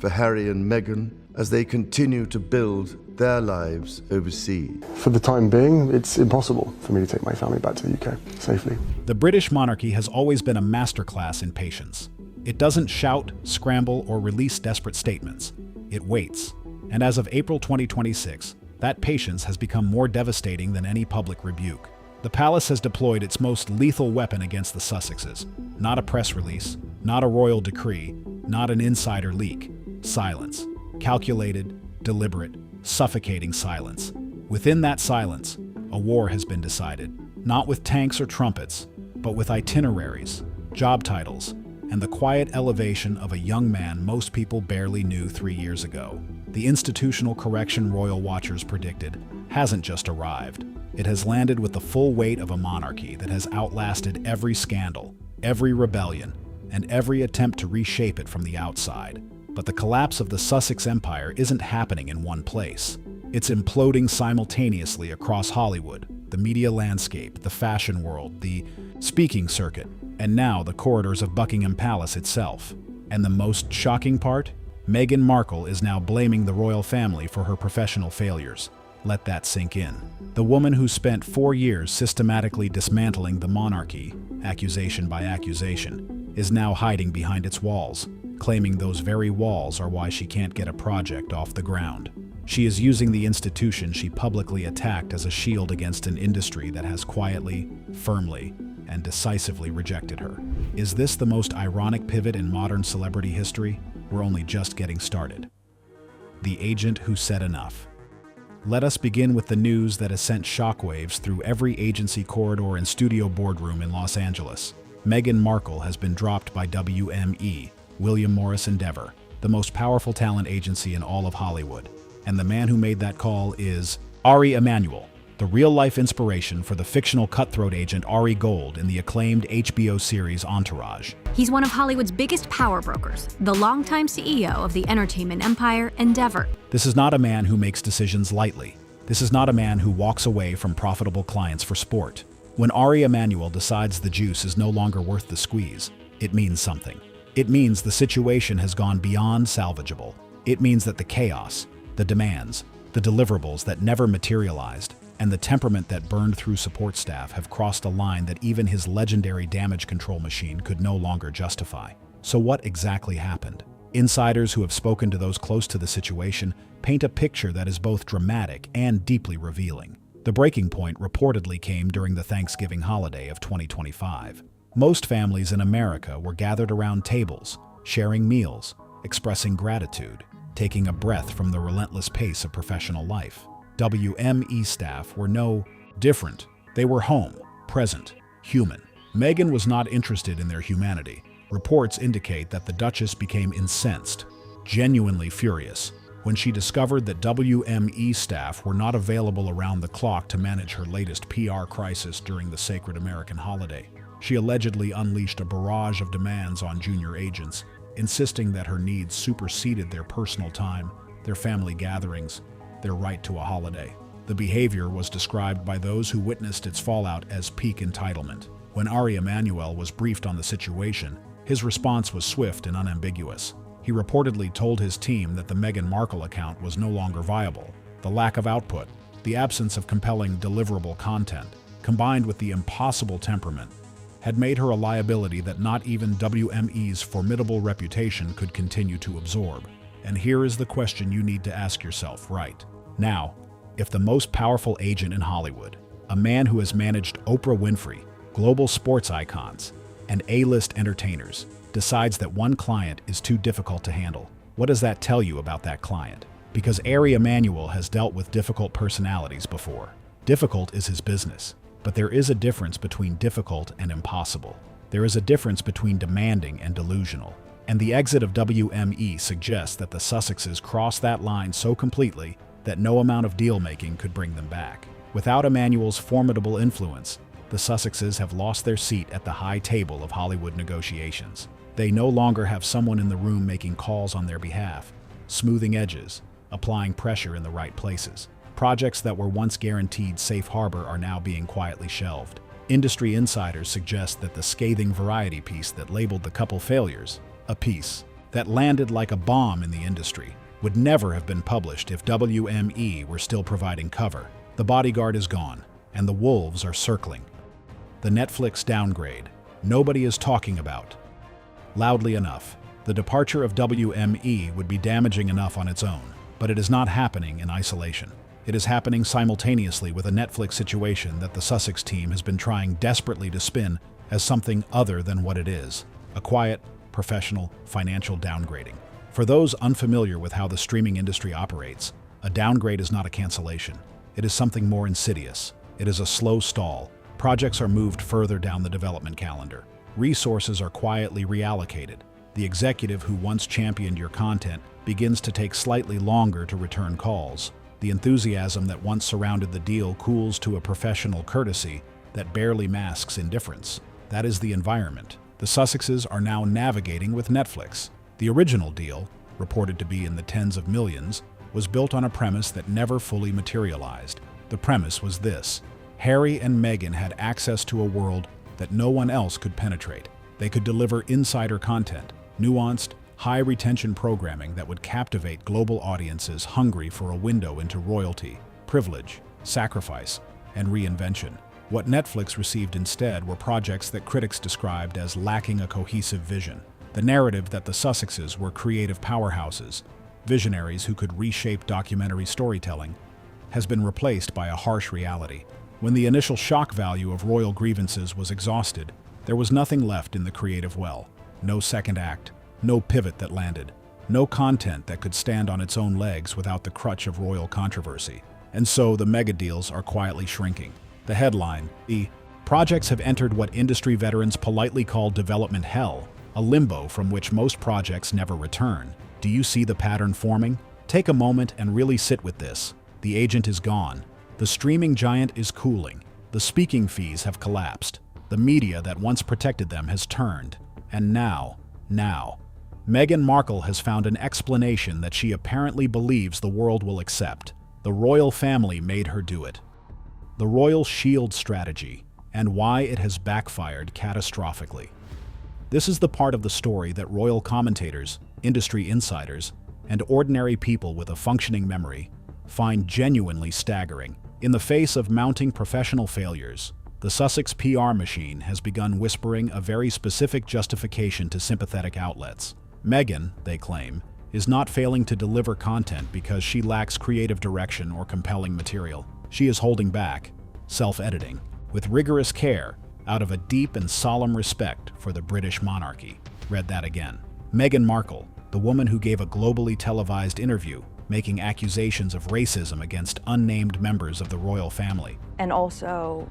for Harry and Meghan as they continue to build their lives overseas. For the time being, it's impossible for me to take my family back to the UK safely. The British monarchy has always been a masterclass in patience. It doesn't shout, scramble, or release desperate statements. It waits. And as of April 2026, that patience has become more devastating than any public rebuke. The palace has deployed its most lethal weapon against the Sussexes. Not a press release, not a royal decree, not an insider leak. Silence. Calculated, deliberate, suffocating silence. Within that silence, a war has been decided. Not with tanks or trumpets, but with itineraries, job titles, and the quiet elevation of a young man most people barely knew 3 years ago. The institutional correction royal watchers predicted hasn't just arrived. It has landed with the full weight of a monarchy that has outlasted every scandal, every rebellion, and every attempt to reshape it from the outside. But the collapse of the Sussex Empire isn't happening in one place. It's imploding simultaneously across Hollywood, the media landscape, the fashion world, the speaking circuit, and now the corridors of Buckingham Palace itself. And the most shocking part? Meghan Markle is now blaming the royal family for her professional failures. Let that sink in. The woman who spent 4 years systematically dismantling the monarchy, accusation by accusation, is now hiding behind its walls, claiming those very walls are why she can't get a project off the ground. She is using the institution she publicly attacked as a shield against an industry that has quietly, firmly, and decisively rejected her. Is this the most ironic pivot in modern celebrity history? We're only just getting started. The agent who said enough. Let us begin with the news that has sent shockwaves through every agency corridor and studio boardroom in Los Angeles. Meghan Markle has been dropped by WME, William Morris Endeavor, the most powerful talent agency in all of Hollywood. And the man who made that call is Ari Emanuel, the real-life inspiration for the fictional cutthroat agent Ari Gold in the acclaimed HBO series Entourage. He's one of Hollywood's biggest power brokers, the longtime CEO of the entertainment empire Endeavor. This is not a man who makes decisions lightly. This is not a man who walks away from profitable clients for sport. When Ari Emanuel decides the juice is no longer worth the squeeze, it means something. It means the situation has gone beyond salvageable. It means that the chaos, the demands, the deliverables that never materialized, and the temperament that burned through support staff have crossed a line that even his legendary damage control machine could no longer justify. So what exactly happened? Insiders who have spoken to those close to the situation paint a picture that is both dramatic and deeply revealing. The breaking point reportedly came during the Thanksgiving holiday of 2025. Most families in America were gathered around tables, sharing meals, expressing gratitude, taking a breath from the relentless pace of professional life. WME staff were no different. They were home, present, human. Meghan was not interested in their humanity. Reports indicate that the Duchess became incensed, genuinely furious, when she discovered that WME staff were not available around the clock to manage her latest PR crisis during the sacred American holiday. She allegedly unleashed a barrage of demands on junior agents, insisting that her needs superseded their personal time, their family gatherings, their right to a holiday. The behavior was described by those who witnessed its fallout as peak entitlement. When Ari Emanuel was briefed on the situation, his response was swift and unambiguous. He reportedly told his team that the Meghan Markle account was no longer viable. The lack of output, the absence of compelling deliverable content, combined with the impossible temperament, had made her a liability that not even WME's formidable reputation could continue to absorb. And here is the question you need to ask yourself right now. If the most powerful agent in Hollywood, a man who has managed Oprah Winfrey, global sports icons, and A-list entertainers, decides that one client is too difficult to handle, what does that tell you about that client? Because Ari Emanuel has dealt with difficult personalities before. Difficult is his business, but there is a difference between difficult and impossible. There is a difference between demanding and delusional. And the exit of WME suggests that the Sussexes crossed that line so completely that no amount of deal-making could bring them back. Without Emanuel's formidable influence, the Sussexes have lost their seat at the high table of Hollywood negotiations. They no longer have someone in the room making calls on their behalf, smoothing edges, applying pressure in the right places. Projects that were once guaranteed safe harbor are now being quietly shelved. Industry insiders suggest that the scathing variety piece that labeled the couple failures, a piece that landed like a bomb in the industry, would never have been published if WME were still providing cover. The bodyguard is gone, and the wolves are circling. The Netflix downgrade. Nobody is talking about. Loudly enough, the departure of WME would be damaging enough on its own, but it is not happening in isolation. It is happening simultaneously with a Netflix situation that the Sussex team has been trying desperately to spin as something other than what it is: a quiet, professional, financial downgrading. For those unfamiliar with how the streaming industry operates, a downgrade is not a cancellation. It is something more insidious. It is a slow stall. Projects are moved further down the development calendar. Resources are quietly reallocated. The executive who once championed your content begins to take slightly longer to return calls. The enthusiasm that once surrounded the deal cools to a professional courtesy that barely masks indifference. That is the environment the Sussexes are now navigating with Netflix. The original deal, reported to be in the tens of millions, was built on a premise that never fully materialized. The premise was this: Harry and Meghan had access to a world that no one else could penetrate. They could deliver insider content, nuanced, high-retention programming that would captivate global audiences hungry for a window into royalty, privilege, sacrifice, and reinvention. What Netflix received instead were projects that critics described as lacking a cohesive vision. The narrative that the Sussexes were creative powerhouses, visionaries who could reshape documentary storytelling, has been replaced by a harsh reality. When the initial shock value of royal grievances was exhausted, there was nothing left in the creative well. No second act, no pivot that landed, no content that could stand on its own legs without the crutch of royal controversy. And so the mega deals are quietly shrinking. The headline: the projects have entered what industry veterans politely call development hell, a limbo from which most projects never return. Do you see the pattern forming? Take a moment and really sit with this. The agent is gone. The streaming giant is cooling. The speaking fees have collapsed. The media that once protected them has turned. And now, Meghan Markle has found an explanation that she apparently believes the world will accept. The royal family made her do it. The royal shield strategy, and why it has backfired catastrophically. This is the part of the story that royal commentators, industry insiders, and ordinary people with a functioning memory find genuinely staggering. In the face of mounting professional failures, the Sussex PR machine has begun whispering a very specific justification to sympathetic outlets. Meghan, they claim, is not failing to deliver content because she lacks creative direction or compelling material. She is holding back, self-editing, with rigorous care, out of a deep and solemn respect for the British monarchy. Read that again. Meghan Markle, the woman who gave a globally televised interview, making accusations of racism against unnamed members of the royal family. And also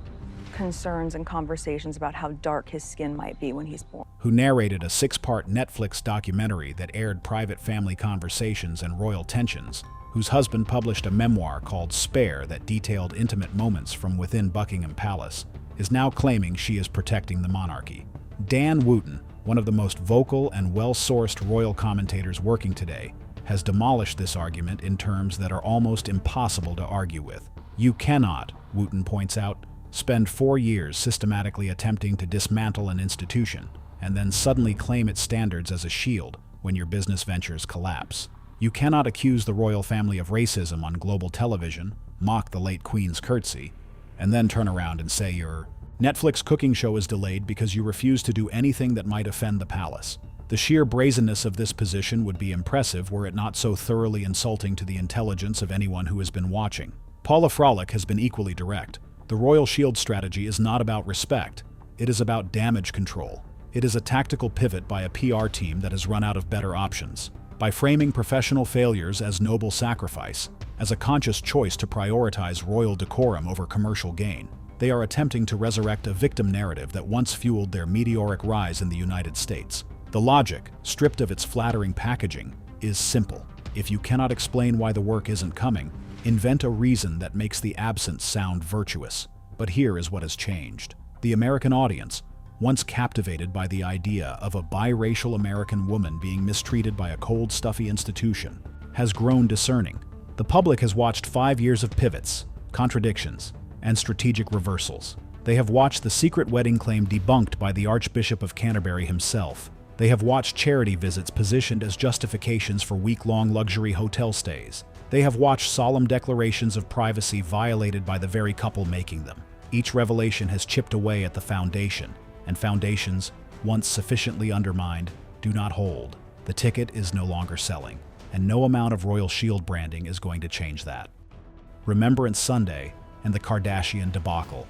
concerns and conversations about how dark his skin might be when he's born. Who narrated a 6-part Netflix documentary that aired private family conversations and royal tensions, whose husband published a memoir called Spare that detailed intimate moments from within Buckingham Palace, is now claiming she is protecting the monarchy. Dan Wooten, one of the most vocal and well-sourced royal commentators working today, has demolished this argument in terms that are almost impossible to argue with. You cannot, Wooten points out, spend 4 years systematically attempting to dismantle an institution and then suddenly claim its standards as a shield when your business ventures collapse. You cannot accuse the royal family of racism on global television, mock the late Queen's curtsy, and then turn around and say your Netflix cooking show is delayed because you refuse to do anything that might offend the palace. The sheer brazenness of this position would be impressive were it not so thoroughly insulting to the intelligence of anyone who has been watching. Paula Frolic has been equally direct. The royal shield strategy is not about respect. It is about damage control. It is a tactical pivot by a PR team that has run out of better options. By framing professional failures as noble sacrifice, as a conscious choice to prioritize royal decorum over commercial gain, they are attempting to resurrect a victim narrative that once fueled their meteoric rise in the United States. The logic, stripped of its flattering packaging, is simple. If you cannot explain why the work isn't coming, invent a reason that makes the absence sound virtuous. But here is what has changed. The American audience, once captivated by the idea of a biracial American woman being mistreated by a cold, stuffy institution, has grown discerning. The public has watched 5 years of pivots, contradictions, and strategic reversals. They have watched the secret wedding claim debunked by the Archbishop of Canterbury himself, They have watched charity visits positioned as justifications for week-long luxury hotel stays. They have watched solemn declarations of privacy violated by the very couple making them. Each revelation has chipped away at the foundation, and foundations, once sufficiently undermined, do not hold. The ticket is no longer selling, and no amount of Royal Shield branding is going to change that. Remembrance Sunday and the Kardashian debacle.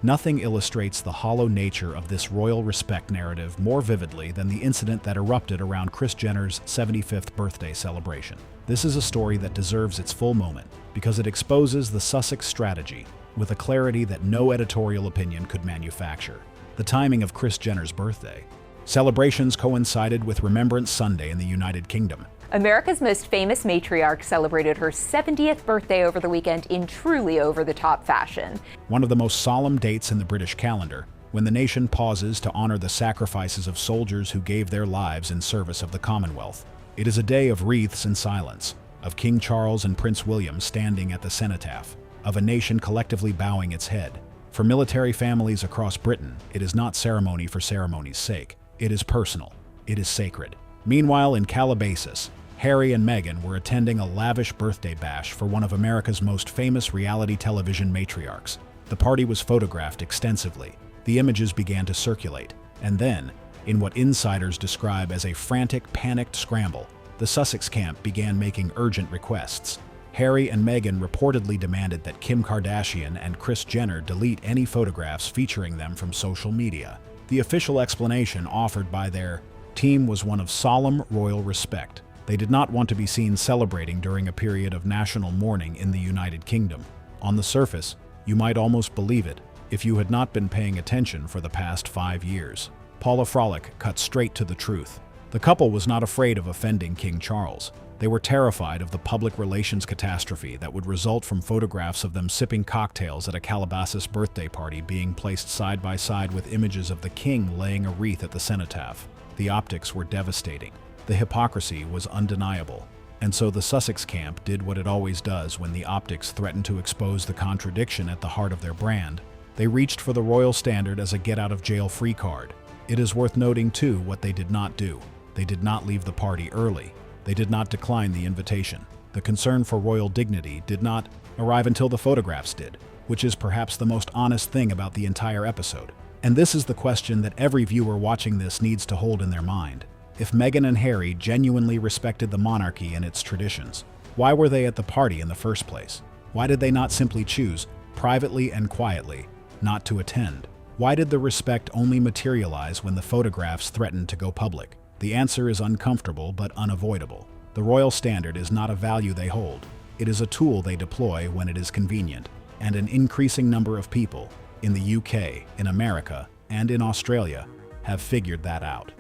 Nothing illustrates the hollow nature of this royal respect narrative more vividly than the incident that erupted around Kris Jenner's 75th birthday celebration. This is a story that deserves its full moment because it exposes the Sussex strategy with a clarity that no editorial opinion could manufacture. The timing of Kris Jenner's birthday. Celebrations coincided with Remembrance Sunday in the United Kingdom. America's most famous matriarch celebrated her 70th birthday over the weekend in truly over-the-top fashion. One of the most solemn dates in the British calendar, when the nation pauses to honor the sacrifices of soldiers who gave their lives in service of the Commonwealth. It is a day of wreaths and silence, of King Charles and Prince William standing at the cenotaph, of a nation collectively bowing its head. For military families across Britain, it is not ceremony for ceremony's sake. It is personal. It is sacred. Meanwhile, in Calabasas, Harry and Meghan were attending a lavish birthday bash for one of America's most famous reality television matriarchs. The party was photographed extensively. The images began to circulate, and then, in what insiders describe as a frantic, panicked scramble, the Sussex camp began making urgent requests. Harry and Meghan reportedly demanded that Kim Kardashian and Kris Jenner delete any photographs featuring them from social media. The official explanation offered by their team was one of solemn royal respect. They did not want to be seen celebrating during a period of national mourning in the United Kingdom. On the surface, you might almost believe it if you had not been paying attention for the past 5 years. Paula Frolic cut straight to the truth. The couple was not afraid of offending King Charles. They were terrified of the public relations catastrophe that would result from photographs of them sipping cocktails at a Calabasas birthday party being placed side by side with images of the king laying a wreath at the cenotaph. The optics were devastating. The hypocrisy was undeniable. And so the Sussex camp did what it always does when the optics threatened to expose the contradiction at the heart of their brand. They reached for the royal standard as a get-out-of-jail-free card. It is worth noting, too, what they did not do. They did not leave the party early. They did not decline the invitation. The concern for royal dignity did not arrive until the photographs did, which is perhaps the most honest thing about the entire episode. And this is the question that every viewer watching this needs to hold in their mind. If Meghan and Harry genuinely respected the monarchy and its traditions, why were they at the party in the first place? Why did they not simply choose, privately and quietly, not to attend? Why did the respect only materialize when the photographs threatened to go public? The answer is uncomfortable but unavoidable. The royal standard is not a value they hold. It is a tool they deploy when it is convenient. And an increasing number of people, in the UK, in America, and in Australia, have figured that out.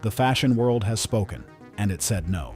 The fashion world has spoken, and it said no.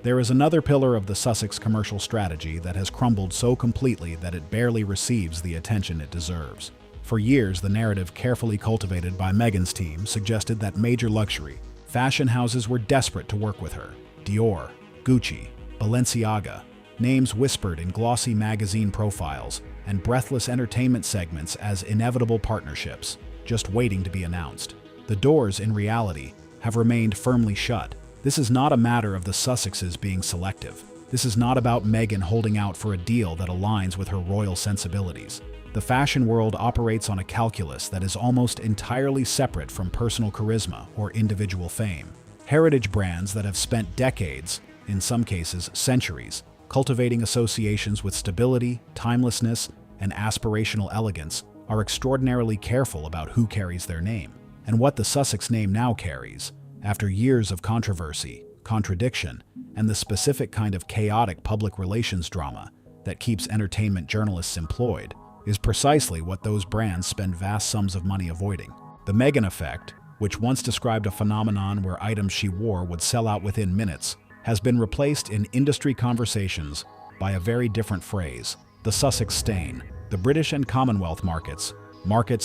There is another pillar of the Sussex commercial strategy that has crumbled so completely that it barely receives the attention it deserves. For years, the narrative carefully cultivated by Meghan's team suggested that major luxury fashion houses were desperate to work with her. Dior, Gucci, Balenciaga, names whispered in glossy magazine profiles and breathless entertainment segments as inevitable partnerships, just waiting to be announced. The doors, in reality, have remained firmly shut. This is not a matter of the Sussexes being selective. This is not about Meghan holding out for a deal that aligns with her royal sensibilities. The fashion world operates on a calculus that is almost entirely separate from personal charisma or individual fame. Heritage brands that have spent decades, in some cases centuries, cultivating associations with stability, timelessness, and aspirational elegance are extraordinarily careful about who carries their name. And what the Sussex name now carries, after years of controversy, contradiction, and the specific kind of chaotic public relations drama that keeps entertainment journalists employed, is precisely what those brands spend vast sums of money avoiding. The Meghan effect, which once described a phenomenon where items she wore would sell out within minutes, has been replaced in industry conversations by a very different phrase, the Sussex stain. The British and Commonwealth markets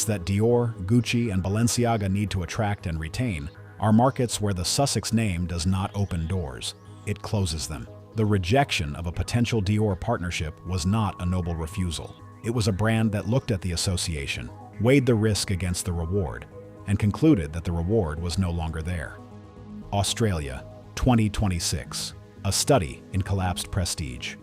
that Dior, Gucci, and Balenciaga need to attract and retain, are markets where the Sussex name does not open doors. It closes them. The rejection of a potential Dior partnership was not a noble refusal. It was a brand that looked at the association, weighed the risk against the reward, and concluded that the reward was no longer there. Australia, 2026. A study in collapsed prestige.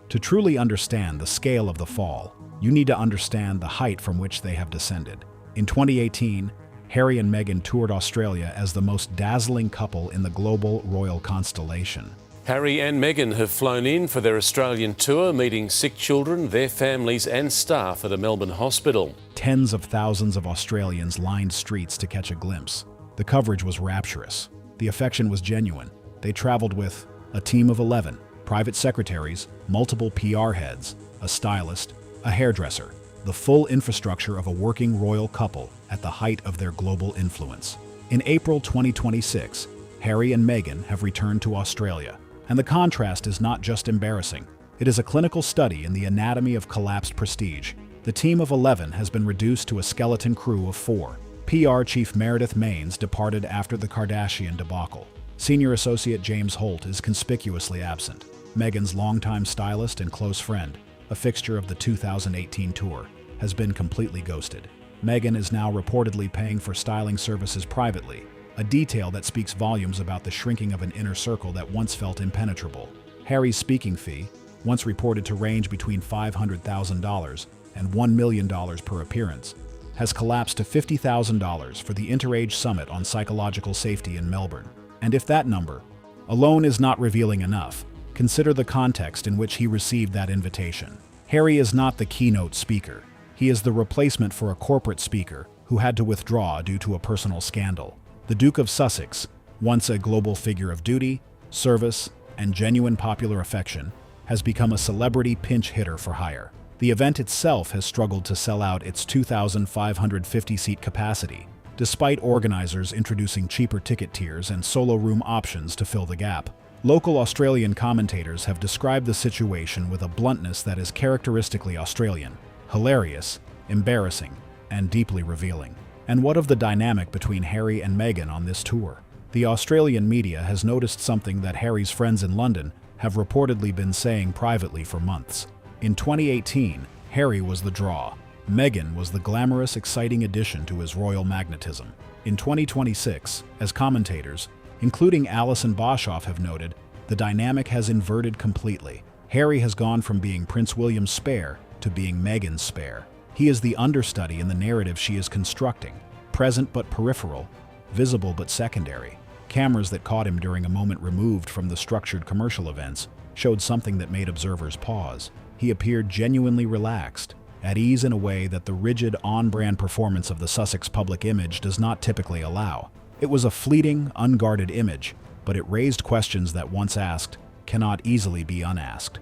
To truly understand the scale of the fall, you need to understand the height from which they have descended. In 2018, Harry and Meghan toured Australia as the most dazzling couple in the global royal constellation. Harry and Meghan have flown in for their Australian tour, meeting sick children, their families and staff at a Melbourne hospital. Tens of thousands of Australians lined streets to catch a glimpse. The coverage was rapturous. The affection was genuine. They traveled with a team of 11, private secretaries, multiple PR heads, a stylist, a hairdresser, the full infrastructure of a working royal couple at the height of their global influence. In April 2026, Harry and Meghan have returned to Australia. And the contrast is not just embarrassing. It is a clinical study in the anatomy of collapsed prestige. The team of 11 has been reduced to a skeleton crew of 4. PR chief Meredith Maines departed after the Kardashian debacle. Senior associate James Holt is conspicuously absent. Meghan's longtime stylist and close friend, a fixture of the 2018 tour, has been completely ghosted. Meghan is now reportedly paying for styling services privately, a detail that speaks volumes about the shrinking of an inner circle that once felt impenetrable. Harry's speaking fee, once reported to range between $500,000 and $1 million per appearance, has collapsed to $50,000 for the Interage Summit on Psychological Safety in Melbourne. And if that number alone is not revealing enough, consider the context in which he received that invitation. Harry is not the keynote speaker. He is the replacement for a corporate speaker who had to withdraw due to a personal scandal. The Duke of Sussex, once a global figure of duty, service, and genuine popular affection, has become a celebrity pinch hitter for hire. The event itself has struggled to sell out its 2,550-seat capacity, despite organizers introducing cheaper ticket tiers and solo room options to fill the gap. Local Australian commentators have described the situation with a bluntness that is characteristically Australian: hilarious, embarrassing, and deeply revealing. And what of the dynamic between Harry and Meghan on this tour? The Australian media has noticed something that Harry's friends in London have reportedly been saying privately for months. In 2018, Harry was the draw. Meghan was the glamorous, exciting addition to his royal magnetism. In 2026, as commentators, including Alison Boshoff, have noted, the dynamic has inverted completely. Harry has gone from being Prince William's spare to being Meghan's spare. He is the understudy in the narrative she is constructing, present but peripheral, visible but secondary. Cameras that caught him during a moment removed from the structured commercial events showed something that made observers pause. He appeared genuinely relaxed, at ease in a way that the rigid, on-brand performance of the Sussex public image does not typically allow. It was a fleeting, unguarded image, but it raised questions that once asked cannot easily be unasked.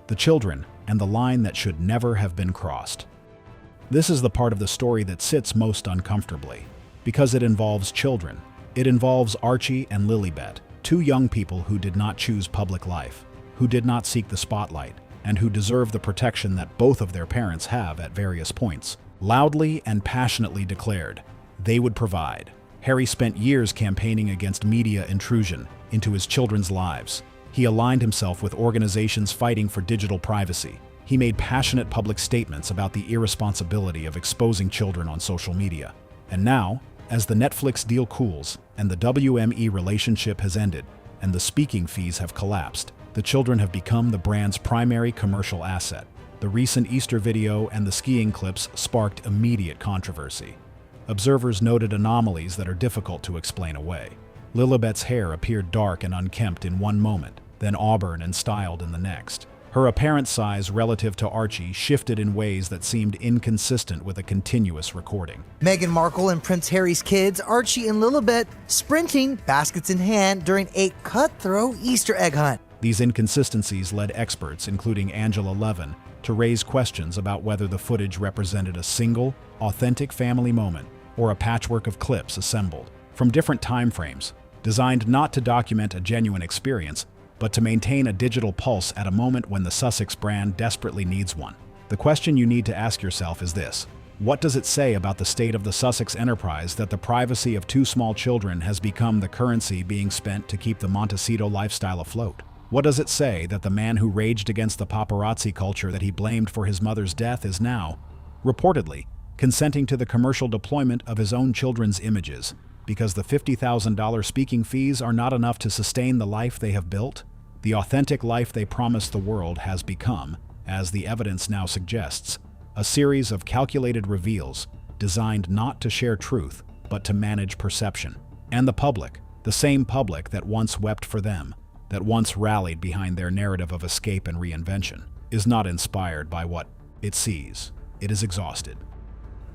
The children, and the line that should never have been crossed. This is the part of the story that sits most uncomfortably, because it involves children. It involves Archie and Lilibet, two young people who did not choose public life, who did not seek the spotlight, and who deserve the protection that both of their parents have at various points. Loudly and passionately declared, they would provide. Harry spent years campaigning against media intrusion into his children's lives. He aligned himself with organizations fighting for digital privacy. He made passionate public statements about the irresponsibility of exposing children on social media. And now, as the Netflix deal cools and the WME relationship has ended and the speaking fees have collapsed, the children have become the brand's primary commercial asset. The recent Easter video and the skiing clips sparked immediate controversy. Observers noted anomalies that are difficult to explain away. Lilibet's hair appeared dark and unkempt in one moment, then auburn and styled in the next. Her apparent size relative to Archie shifted in ways that seemed inconsistent with a continuous recording. Meghan Markle and Prince Harry's kids, Archie and Lilibet, sprinting, baskets in hand, during a cutthroat Easter egg hunt. These inconsistencies led experts, including Angela Levin, to raise questions about whether the footage represented a single, authentic family moment or a patchwork of clips assembled from different time frames, designed not to document a genuine experience, but to maintain a digital pulse at a moment when the Sussex brand desperately needs one. The question you need to ask yourself is this: what does it say about the state of the Sussex enterprise that the privacy of two small children has become the currency being spent to keep the Montecito lifestyle afloat? What does it say that the man who raged against the paparazzi culture that he blamed for his mother's death is now, reportedly, consenting to the commercial deployment of his own children's images because the $50,000 speaking fees are not enough to sustain the life they have built? The authentic life they promised the world has become, as the evidence now suggests, a series of calculated reveals designed not to share truth, but to manage perception. And the public, the same public that once wept for them, that once rallied behind their narrative of escape and reinvention, is not inspired by what it sees. It is exhausted.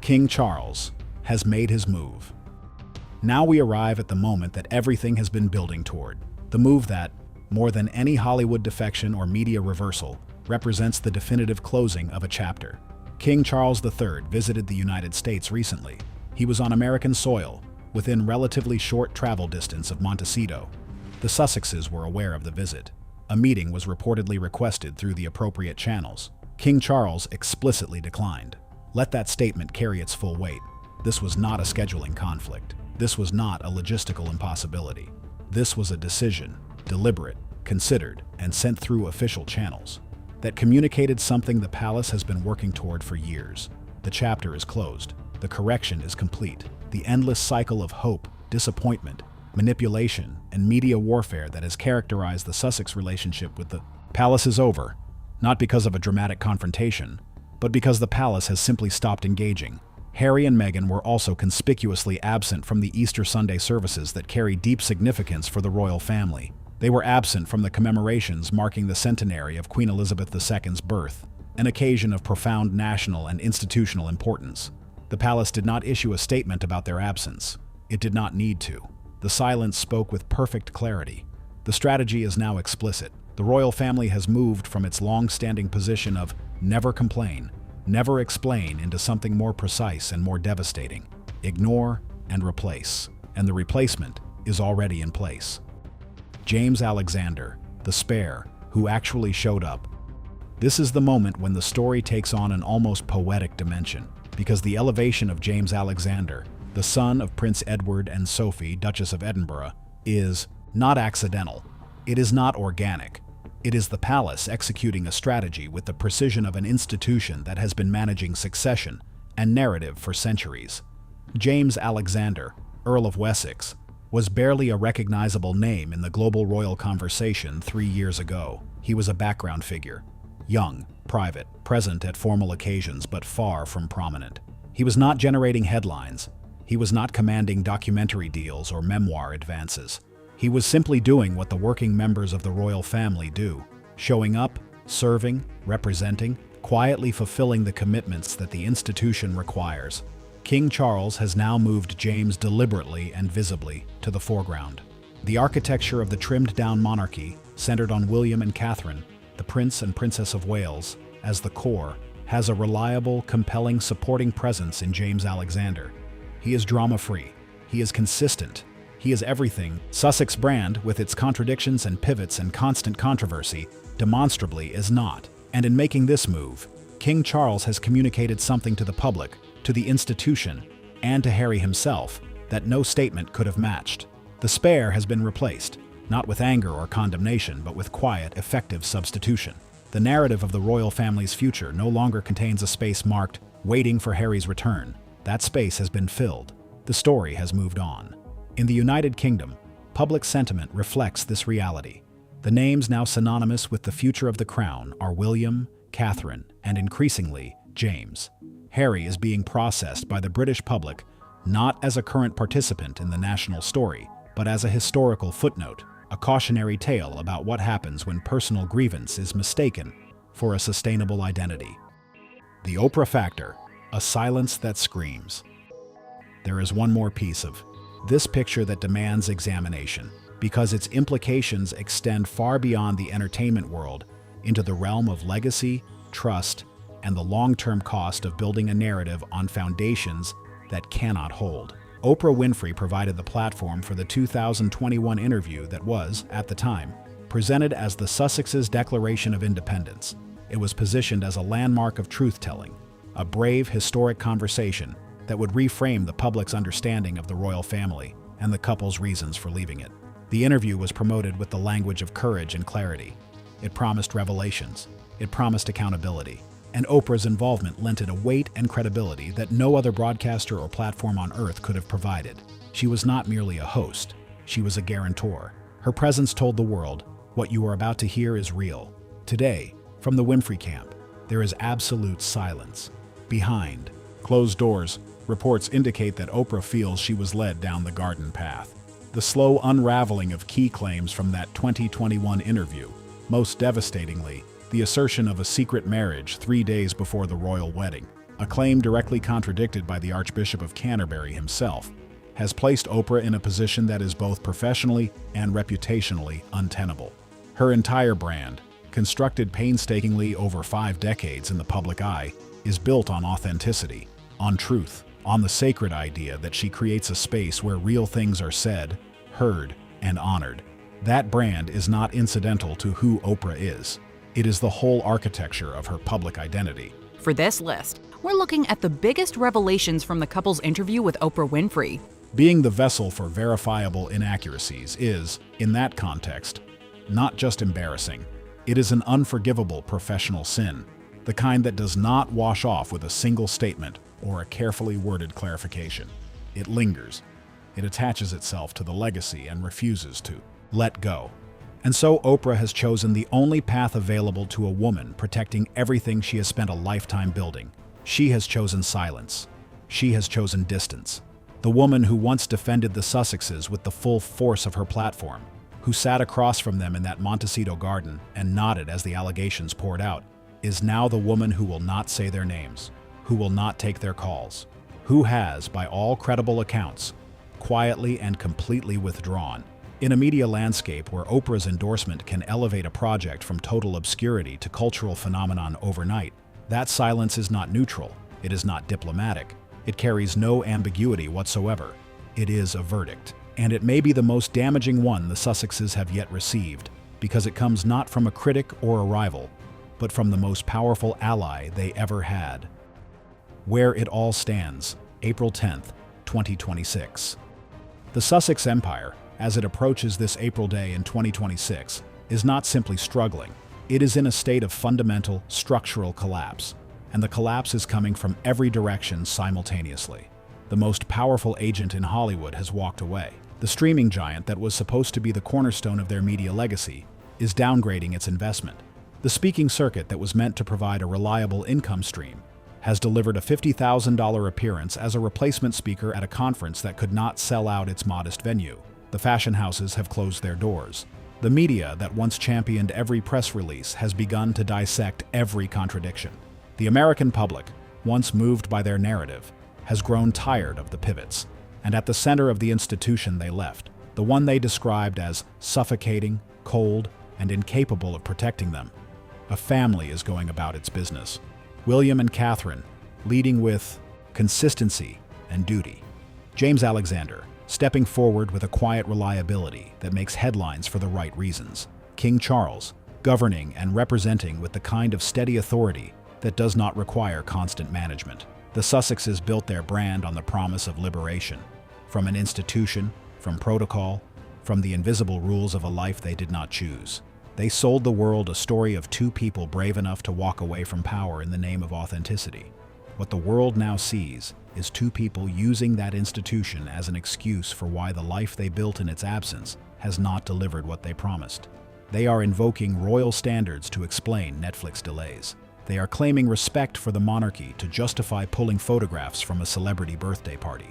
King Charles has made his move. Now we arrive at the moment that everything has been building toward. The move that, more than any Hollywood defection or media reversal, represents the definitive closing of a chapter. King Charles III visited the United States recently. He was on American soil, within relatively short travel distance of Montecito. The Sussexes were aware of the visit. A meeting was reportedly requested through the appropriate channels. King Charles explicitly declined. Let that statement carry its full weight. This was not a scheduling conflict. This was not a logistical impossibility. This was a decision, deliberate, considered, and sent through official channels, that communicated something the palace has been working toward for years. The chapter is closed. The correction is complete. The endless cycle of hope, disappointment, manipulation, and media warfare that has characterized the Sussex relationship with the palace is over, not because of a dramatic confrontation, but because the palace has simply stopped engaging. Harry and Meghan were also conspicuously absent from the Easter Sunday services that carry deep significance for the royal family. They were absent from the commemorations marking the centenary of Queen Elizabeth II's birth, an occasion of profound national and institutional importance. The palace did not issue a statement about their absence. It did not need to. The silence spoke with perfect clarity. The strategy is now explicit. The royal family has moved from its long-standing position of never complain, never explain into something more precise and more devastating. Ignore and replace. And the replacement is already in place. James Alexander, the spare, who actually showed up. This is the moment when the story takes on an almost poetic dimension, because the elevation of James Alexander, the son of Prince Edward and Sophie, Duchess of Edinburgh, is not accidental. It is not organic. It is the palace executing a strategy with the precision of an institution that has been managing succession and narrative for centuries. James Alexander, Earl of Wessex, was barely a recognizable name in the global royal conversation 3 years ago. He was a background figure, young, private, present at formal occasions, but far from prominent. He was not generating headlines. He was not commanding documentary deals or memoir advances. He was simply doing what the working members of the royal family do, showing up, serving, representing, quietly fulfilling the commitments that the institution requires. King Charles has now moved James deliberately and visibly to the foreground. The architecture of the trimmed-down monarchy, centered on William and Catherine, the Prince and Princess of Wales, as the core, has a reliable, compelling supporting presence in James Alexander. He is drama-free. He is consistent. He is everything Sussex brand, with its contradictions and pivots and constant controversy, demonstrably is not. And in making this move, King Charles has communicated something to the public, to the institution, and to Harry himself that no statement could have matched. The spare has been replaced, not with anger or condemnation, but with quiet, effective substitution. The narrative of the royal family's future no longer contains a space marked, "Waiting for Harry's return." That space has been filled. The story has moved on. In the United Kingdom, public sentiment reflects this reality. The names now synonymous with the future of the crown are William, Catherine, and increasingly, James. Harry is being processed by the British public not as a current participant in the national story, but as a historical footnote, a cautionary tale about what happens when personal grievance is mistaken for a sustainable identity. The Oprah factor, a silence that screams. There is one more piece of this picture that demands examination, because its implications extend far beyond the entertainment world into the realm of legacy, trust, and the long-term cost of building a narrative on foundations that cannot hold. Oprah Winfrey provided the platform for the 2021 interview that was, at the time, presented as the Sussexes' Declaration of Independence. It was positioned as a landmark of truth-telling, a brave, historic conversation that would reframe the public's understanding of the royal family and the couple's reasons for leaving it. The interview was promoted with the language of courage and clarity. It promised revelations. It promised accountability. and Oprah's involvement lent it a weight and credibility that no other broadcaster or platform on earth could have provided. She was not merely a host, she was a guarantor. Her presence told the world, what you are about to hear is real. Today, from the Winfrey camp, there is absolute silence. Behind closed doors, reports indicate that Oprah feels she was led down the garden path. The slow unraveling of key claims from that 2021 interview, most devastatingly, the assertion of a secret marriage 3 days before the royal wedding, a claim directly contradicted by the Archbishop of Canterbury himself, has placed Oprah in a position that is both professionally and reputationally untenable. Her entire brand, constructed painstakingly over 5 decades in the public eye, is built on authenticity, on truth, on the sacred idea that she creates a space where real things are said, heard, and honored. That brand is not incidental to who Oprah is. It is the whole architecture of her public identity. For this list, we're looking at the biggest revelations from the couple's interview with Oprah Winfrey. Being the vessel for verifiable inaccuracies is, in that context, not just embarrassing. It is an unforgivable professional sin, the kind that does not wash off with a single statement or a carefully worded clarification. It lingers. It attaches itself to the legacy and refuses to let go. And so Oprah has chosen the only path available to a woman protecting everything she has spent a lifetime building. She has chosen silence. She has chosen distance. The woman who once defended the Sussexes with the full force of her platform, who sat across from them in that Montecito garden and nodded as the allegations poured out, is now the woman who will not say their names, who will not take their calls, who has, by all credible accounts, quietly and completely withdrawn. In a media landscape where Oprah's endorsement can elevate a project from total obscurity to cultural phenomenon overnight, that silence is not neutral, it is not diplomatic, it carries no ambiguity whatsoever. It is a verdict, and it may be the most damaging one the Sussexes have yet received, because it comes not from a critic or a rival, but from the most powerful ally they ever had. Where it all stands, April 10th, 2026. The Sussex Empire, as it approaches this April day in 2026, is not simply struggling. It is in a state of fundamental, structural collapse, and the collapse is coming from every direction simultaneously. The most powerful agent in Hollywood has walked away. The streaming giant that was supposed to be the cornerstone of their media legacy is downgrading its investment. The speaking circuit that was meant to provide a reliable income stream has delivered a $50,000 appearance as a replacement speaker at a conference that could not sell out its modest venue. The fashion houses have closed their doors. The media that once championed every press release has begun to dissect every contradiction. The American public, once moved by their narrative, has grown tired of the pivots. And at the center of the institution they left, the one they described as suffocating, cold, and incapable of protecting them, a family is going about its business. William and Catherine, leading with consistency and duty. James Alexander, stepping forward with a quiet reliability that makes headlines for the right reasons. King Charles, governing and representing with the kind of steady authority that does not require constant management. The Sussexes built their brand on the promise of liberation, from an institution, from protocol, from the invisible rules of a life they did not choose. They sold the world a story of two people brave enough to walk away from power in the name of authenticity. What the world now sees is two people using that institution as an excuse for why the life they built in its absence has not delivered what they promised. They are invoking royal standards to explain Netflix delays. They are claiming respect for the monarchy to justify pulling photographs from a celebrity birthday party.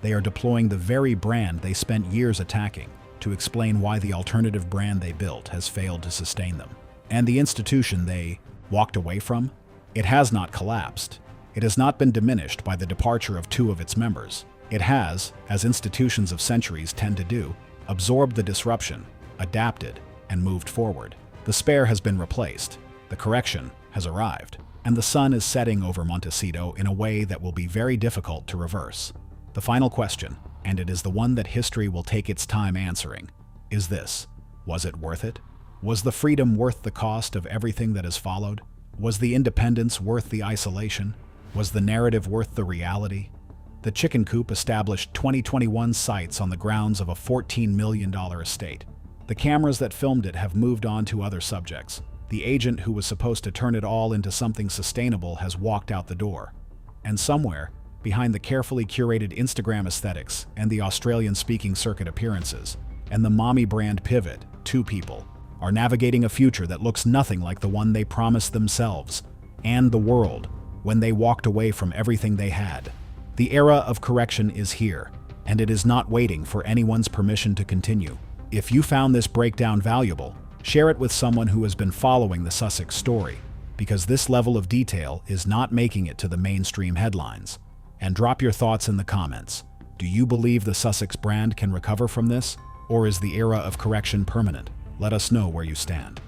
They are deploying the very brand they spent years attacking to explain why the alternative brand they built has failed to sustain them. And the institution they walked away from? It has not collapsed. It has not been diminished by the departure of two of its members. It has, as institutions of centuries tend to do, absorbed the disruption, adapted, and moved forward. The spare has been replaced, the correction has arrived, and the sun is setting over Montecito in a way that will be very difficult to reverse. The final question, and it is the one that history will take its time answering, is this: was it worth it? Was the freedom worth the cost of everything that has followed? Was the independence worth the isolation? Was the narrative worth the reality? The chicken coop established 2021 sites on the grounds of a $14 million estate. The cameras that filmed it have moved on to other subjects. The agent who was supposed to turn it all into something sustainable has walked out the door. And somewhere, behind the carefully curated Instagram aesthetics and the Australian-speaking circuit appearances, and the mommy brand pivot, two people are navigating a future that looks nothing like the one they promised themselves and the world when they walked away from everything they had. The era of correction is here, and it is not waiting for anyone's permission to continue. If you found this breakdown valuable, share it with someone who has been following the Sussex story, because this level of detail is not making it to the mainstream headlines. And drop your thoughts in the comments. Do you believe the Sussex brand can recover from this? Or is the era of correction permanent? Let us know where you stand.